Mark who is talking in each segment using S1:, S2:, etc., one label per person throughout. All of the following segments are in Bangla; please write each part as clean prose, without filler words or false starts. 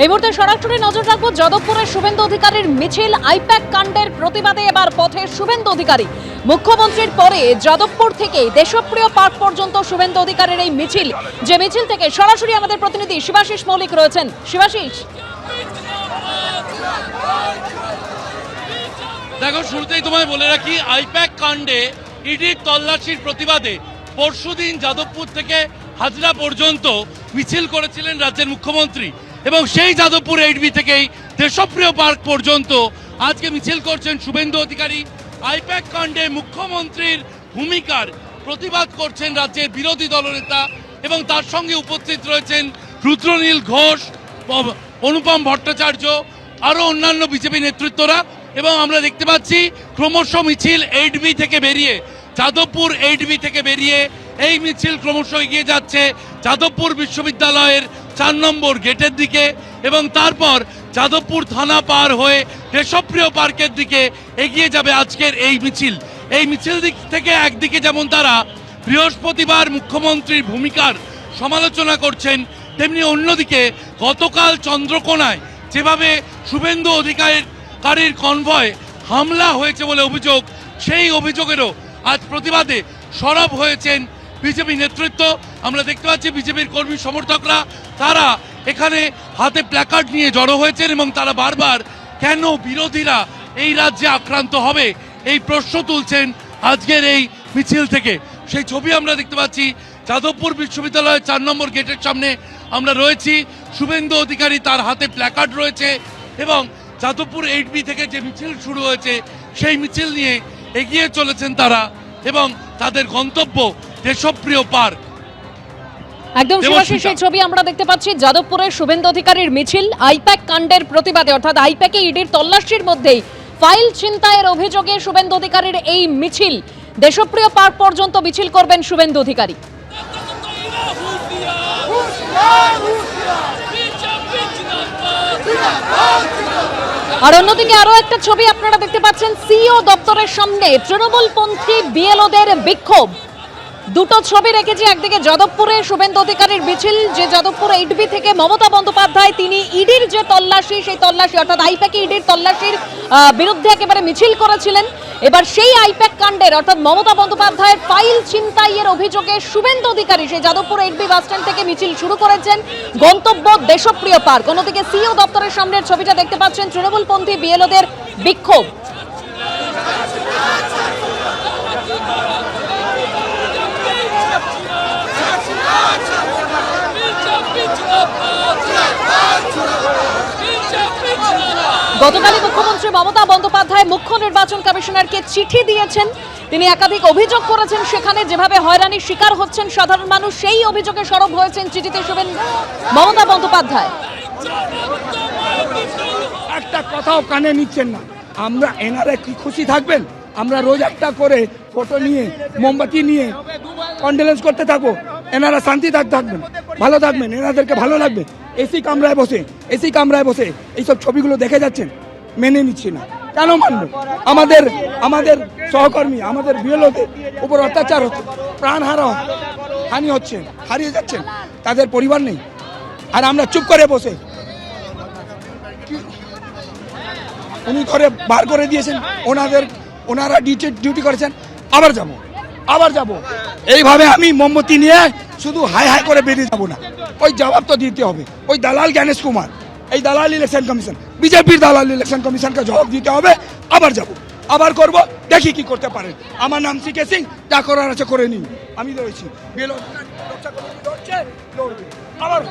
S1: এই মুহূর্তে সরাসরি নজর রাখবো যাদবপুরের শুভেন্দু অধিকারীর মিছিল। আইপ্যাক কাণ্ডের প্রতিবাদে এবার পথে শুভেন্দু অধিকারী। মুখ্যমন্ত্রীর পরে যাদবপুর থেকে দেশপ্রিয় পার্ক পর্যন্ত শুভেন্দু অধিকারীর এই মিছিল, যে মিছিল থেকে সরাসরি আমাদের প্রতিনিধি শিবাশিস মৌলিক রয়েছেন। শিবাশিস,
S2: দেখো, শুরুতেই তোমায় বলে রাখি, আইপ্যাক কাণ্ডে ইডির তল্লাশির প্রতিবাদে পরশুদিন যাদবপুর থেকে হাজরা পর্যন্ত মিছিল করেছিলেন রাজ্যের মুখ্যমন্ত্রী, এবং সেই যাদবপুর 8B থেকেই দেশপ্রিয় পার্ক পর্যন্ত আজকে মিছিল করছেন শুভেন্দু অধিকারী। আইপ্যাক কাণ্ডে মুখ্যমন্ত্রীর ভূমিকার প্রতিবাদ করছেন রাজ্যের বিরোধী দলনেতা, এবং তার সঙ্গে উপস্থিত রয়েছেন রুদ্রনীল ঘোষ, অনুপম ভট্টাচার্য, আরও অন্যান্য বিজেপি নেতৃত্বরা। এবং আমরা দেখতে পাচ্ছি ক্রমশ মিছিল 8B থেকে বেরিয়ে, যাদবপুর 8B থেকে বেরিয়ে এই মিছিল ক্রমশ এগিয়ে যাচ্ছে যাদবপুর বিশ্ববিদ্যালয়ের 4 নম্বর গেটের দিকে, এবং তারপর যাদবপুর থানা পার হয়ে দেশপ্রিয় পার্কের দিকে এগিয়ে যাবে আজকের এই মিছিল। এই মিছিল দিক থেকে একদিকে যেমন তারা বৃহস্পতিবার মুখ্যমন্ত্রীর ভূমিকার সমালোচনা করছেন, তেমনি অন্যদিকে গতকাল চন্দ্রকোনায় যেভাবে শুভেন্দু অধিকারীর কনভয় হামলা হয়েছে বলে অভিযোগ, সেই অভিযোগেরও আজ প্রতিবাদে সরব হয়েছেন বিজেপি নেতৃত্ব। আমরা দেখতে পাচ্ছি বিজেপির কর্মী সমর্থকরা তারা এখানে হাতে প্ল্যাকার্ড নিয়ে জড়ো হয়েছেন, এবং তারা বারবার কেন বিরোধীরা এই রাজ্যে আক্রান্ত হবে এই প্রশ্ন তুলছেন আজকের এই মিছিল থেকে। সেই ছবি আমরা দেখতে পাচ্ছি যাদবপুর বিশ্ববিদ্যালয়ের 4 নম্বর গেটের সামনে আমরা রয়েছি। শুভেন্দু অধিকারী, তার হাতে প্ল্যাকার্ড রয়েছে, এবং যাদবপুর 8B থেকে যে মিছিল শুরু হয়েছে সেই মিছিল নিয়ে এগিয়ে চলেছেন তারা, এবং তাদের গন্তব্য দেশপ্রিয় পার্ক।
S1: একদম শিবাশিস, সেই ছবি আমরা দেখতে পাচ্ছি যাদবপুরের শুভেন্দু অধিকারীর মিছিল আইপ্যাক কাণ্ডের প্রতিবাদে, অর্থাৎ আইপ্যাকে ইডির তল্লাশির মধ্যেই ফাইল ছিনতাইয়ের অভিযোগে শুভেন্দু অধিকারীর এই মিছিল দেশপ্রিয় পার্ক পর্যন্ত মিছিল করবেন শুভেন্দু অধিকারী। আর অন্যদিকে আরো একটা ছবি আপনারা দেখতে পাচ্ছেন, সিইও দপ্তরের সামনে তৃণমূলপন্থী বিএলওদের বিক্ষোভ। দুটো ছবি রেখেছি, একদিকে যাদবপুরে শুভেন্দু অধিকারীর মিছিল, যে যাদবপুর 8B থেকে মমতা বন্দ্যোপাধ্যায় তিনি ইডির যে তল্লাশি, সেই তল্লাশি অর্থাৎ আইপ্যাকে ইডির তল্লাশির বিরুদ্ধে একেবারে মিছিল করেছিলেন। এবার সেই আইপ্যাক কাণ্ডের অর্থাৎ মমতা বন্দ্যোপাধ্যায়ের ফাইল ছিনতাইয়ের অভিযোগে শুভেন্দু অধিকারী সেই যাদবপুর 8B বাস স্ট্যান্ড থেকে মিছিল শুরু করেছেন, গন্তব্য দেশপ্রিয় পার্ক। অন্যদিকে সিইও দপ্তরের সামনের ছবিটা দেখতে পাচ্ছেন, তৃণমূলপন্থী বিএলওদের বিক্ষোভ। গতকালই মুখ্যমন্ত্রী মমতা বন্দ্যোপাধ্যায় মুখ্য নির্বাচন কমিশনারকে চিঠি দিয়েছেন। তিনি একাধিক অভিযোগ করেছেন, সেখানে যেভাবে হয়রানির শিকার হচ্ছেন সাধারণ মানুষ, সেই অভিযোগে সরব হয়েছেন চিঠিতে মমতা বন্দ্যোপাধ্যায়।
S3: একটা কথাও কানে নিচ্ছেন না। আমরা এনারা কি খুশি থাকবেন? আমরা রোজ একটা করে ফটো নিয়ে মোমবাতি নিয়ে কন্ডোলেন্স করতে থাকবো, এনারা শান্তি থাকবেন, ভালো থাকবেন, এনাদেরকে ভালো লাগবে। এসি কামরায় বসে এইসব ছবিগুলো দেখে যাচ্ছেন, মেনে নিচ্ছি না। কেন মানব? আমাদের সহকর্মী, আমাদের বিএলওদের উপর অত্যাচার হচ্ছে, প্রাণ হানি হচ্ছে, হারিয়ে যাচ্ছেন, তাদের পরিবার নেই, আর আমরা চুপ করে বসে। উনি ধরে বার করে দিয়েছেন, ওনারা ডিউটি করেছেন, আবার যাব। এইভাবে আমি মোমবাতি নিয়ে শুধু হাই করে বেরিয়ে যাব না, ওই জবাব তো দিতে হবে। ওই দালাল জ্ঞানেশ কুমার, এই দালাল ইলেকশন কমিশন, বিজেপির দালাল ইলেকশন কমিশনকে জবাব দিতে হবে। আবার করব, দেখি কি করতে পারেন। আমার নাম সিকে সিং, যা করার আছে করে নিন, আমি রয়েছি। আবার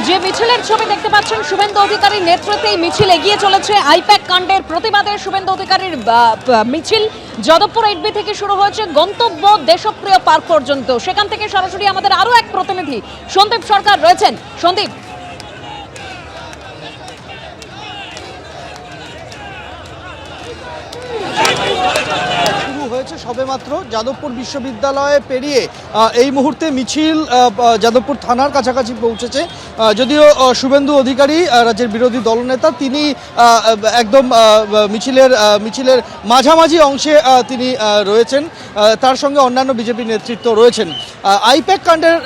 S1: যে মিছিলের ছবি দেখতে পাচ্ছেন, শুভেন্দু অধিকারীর নেতৃত্বে এই মিছিল এগিয়ে চলেছে আইপ্যাক কাণ্ডের প্রতিবাদে। শুভেন্দু অধিকারীর মিছিল যাদবপুর 8B থেকে শুরু হয়েছে, গন্তব্য দেশপ্রিয় পার্ক পর্যন্ত। সেখান থেকে সরাসরি আমাদের আরো এক প্রতিনিধি সন্দীপ সরকার রয়েছেন। সন্দীপ,
S4: শুরু হয়েছে সবেমাত্র যাদবপুর বিশ্ববিদ্যালয়ে পেরিয়ে এই মুহূর্তে মিছিল যাদবপুর থানার কাছাকাছি পৌঁছেছে। যদিও শুভেন্দু অধিকারী রাজ্যের বিরোধী দলনেতা, তিনি একদম মিছিলের মাঝামাঝি অংশে তিনি রয়েছেন। তার সঙ্গে অন্যান্য বিজেপি নেতৃত্ব রয়েছেন। আইপ্যাক কাণ্ডের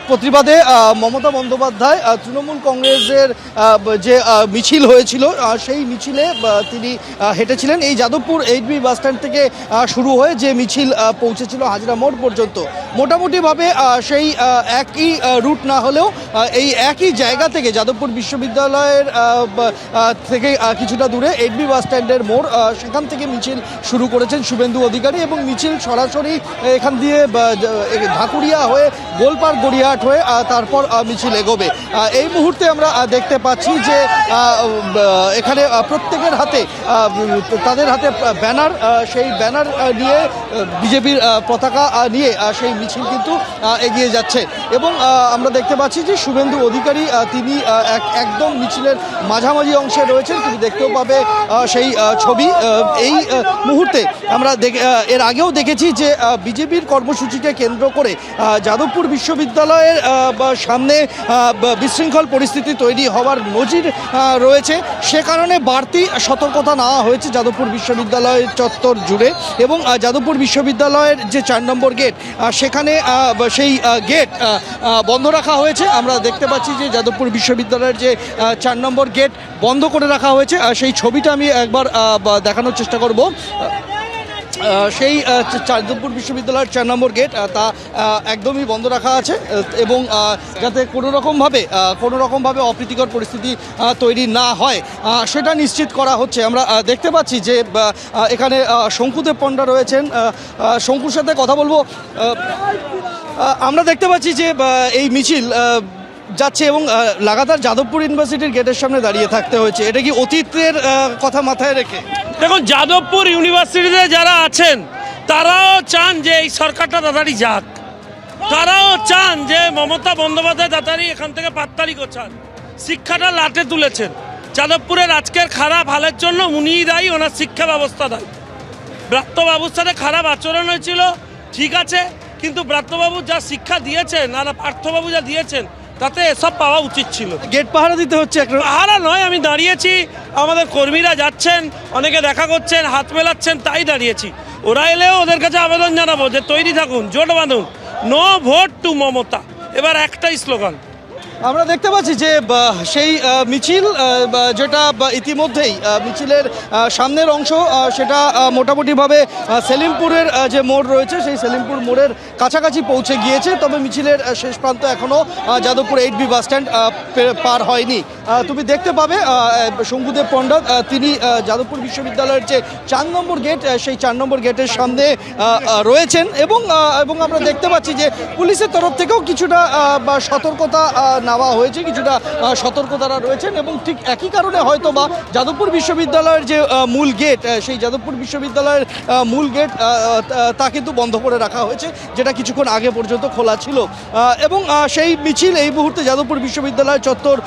S4: প্রতিবাদে মমতা বন্দ্যোপাধ্যায় তৃণমূল কংগ্রেসের যে মিছিল হয়েছিল সেই মিছিলে তিনি হেঁটেছিলেন। এই যাদবপুর এইচবি বাসস্ট্যান্ড থেকে শুরু হয়ে যে মিছিল পৌঁছেছিল হাজরা মোড় পর্যন্ত, মোটামুটিভাবে সেই একই রুট না হলেও এই একই জায়গা থেকে যাদবপুর বিশ্ববিদ্যালয়ের থেকে কিছুটা দূরে এইচবি বাসস্ট্যান্ডের মোড়, সেখান থেকে মিছিল শুরু করেছেন শুভেন্দু অধিকারী এবং মিছিল সরাসরি এখান দিয়ে ঢাকুরিয়া হয়ে গোলপাড় গড়িয়াহাট হয়ে তারপর মিছিল এগোবে। এই মুহূর্তে আমরা দেখতে পাচ্ছি যে এখানে প্রত্যেকের হাতে তাদের হাতে ব্যানার, সেই ব্যানার নিয়ে বিজেপির পতাকা নিয়ে সেই মিছিল কিন্তু এগিয়ে যাচ্ছে এবং আমরা দেখতে পাচ্ছি যে শুভেন্দু অধিকারী তিনি একদম মিছিলের মাঝামাঝি অংশে রয়েছেন। তুমি দেখতেও পাবে সেই ছবি। এই মুহূর্তে আমরা এর আগেও দেখেছি যে বিজেপির কর্মসূচিকে কেন্দ্র করে যাদবপুর বিশ্ববিদ্যালয়ের সামনে বিশৃঙ্খল পরিস্থিতি তৈরি হওয়ার নজির রয়েছে। সে কারণে বাড়তি সতর্কতা নেওয়া হয়েছে যাদবপুর বিশ্ববিদ্যালয় চত্বর জুড়ে এবং যাদবপুর বিশ্ববিদ্যালয়ের যে 4 নম্বর গেট, সেখানে সেই গেট বন্ধ রাখা হয়েছে। আমরা দেখতে পাচ্ছি যে যাদবপুর বিশ্ববিদ্যালয়ের যে 4 নম্বর গেট বন্ধ করে রাখা হয়েছে। সেই ছবিটা আমি একবার দেখানোর চেষ্টা করব। সেই যাদবপুর বিশ্ববিদ্যালয়ের 4 নম্বর গেট তা একদমই বন্ধ রাখা আছে এবং যাতে কোনো রকমভাবে অপ্রীতিকর পরিস্থিতি তৈরি না হয় সেটা নিশ্চিত করা হচ্ছে। আমরা দেখতে পাচ্ছি যে এখানে শঙ্কুদেব পণ্ডা রয়েছেন, শঙ্কুর সাথে কথা বলবো। আমরা দেখতে পাচ্ছি যে এই মিছিল যাচ্ছে এবং লাগাতার যাদবপুর ইউনিভার্সিটির গেটের সামনে দাঁড়িয়ে থাকতে হয়েছে। এটা কি অতীতের কথা মাথায় রেখে?
S5: দেখুন, যাদবপুর ইউনিভার্সিটিতে যারা আছেন তারাও চান যে এই সরকারটা তাড়াতাড়ি যাক, তারাও চান যে মমতা বন্দ্যোপাধ্যায় তাড়াতাড়ি এখান থেকে পাত্তারি গোছান। শিক্ষাটা লাটে তুলেছেন। যাদবপুরের আজকের খারাপ হালের জন্য উনিই দায়ী, ওনার শিক্ষা ব্যবস্থা দায়ী। ব্রাত্যবাবুর সাথে খারাপ আচরণ হয়েছিল, ঠিক আছে, কিন্তু ব্রাত্যবাবু যা শিক্ষা দিয়েছেন আর পার্থবাবু যা দিয়েছেন তাতে এসব পাওয়া উচিত ছিল।
S4: গেট পাহারা দিতে হচ্ছে?
S5: পাহারা নয়, আমি দাঁড়িয়েছি, আমাদের কর্মীরা যাচ্ছেন, অনেকে দেখা করছেন, হাত মেলাচ্ছেন, তাই দাঁড়িয়েছি। ওরা এলেও ওদের কাছে আবেদন জানাবো যে তৈরি থাকুন, জোট বাঁধুন, নো ভোট টু মমতা। এবার একটাই স্লোগান।
S4: আমরা দেখতে পাচ্ছি যে সেই মিছিল যেটা ইতিমধ্যেই মিছিলের সামনের অংশ সেটা মোটামুটিভাবে সেলিমপুরের যে মোড় রয়েছে সেই সেলিমপুর মোড়ের কাছাকাছি পৌঁছে গিয়েছে, তবে মিছিলের শেষ প্রান্ত এখনও যাদবপুর এইচবি বাসস্ট্যান্ড পার হয়নি। তুমি দেখতে পাবে শঙ্কুদেব পণ্ডা তিনি যাদবপুর বিশ্ববিদ্যালয়ের যে 4 নম্বর গেট সেই 4 নম্বর গেটের সামনে রয়েছেন এবং আমরা দেখতে পাচ্ছি যে পুলিশের তরফ থেকেও কিছুটা সতর্কতা নেওয়া হয়েছে, কিছুটা সতর্কতারা রয়েছেন এবং ঠিক একই কারণে হয়তো বা যাদবপুর বিশ্ববিদ্যালয়ের যে মূল গেট, সেই যাদবপুর বিশ্ববিদ্যালয়ের মূল গেট তা কিন্তু বন্ধ করে রাখা হয়েছে, যেটা কিছুক্ষণ আগে পর্যন্ত খোলা ছিল এবং সেই মিছিল এই মুহূর্তে যাদবপুর বিশ্ববিদ্যালয় চত্বর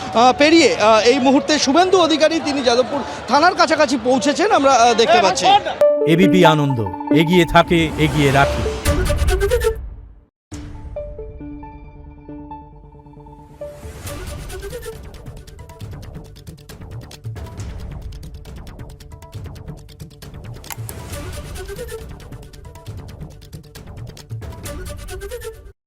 S4: পেরিয়ে এই মুহূর্তে শুভেন্দু অধিকারী তিনি যাদবপুর থানার কাছাকাছি পৌঁছেছেন আমরা দেখতে পাচ্ছি।
S6: এবিপি আনন্দ, এগিয়ে থাকে, এগিয়ে রাখে।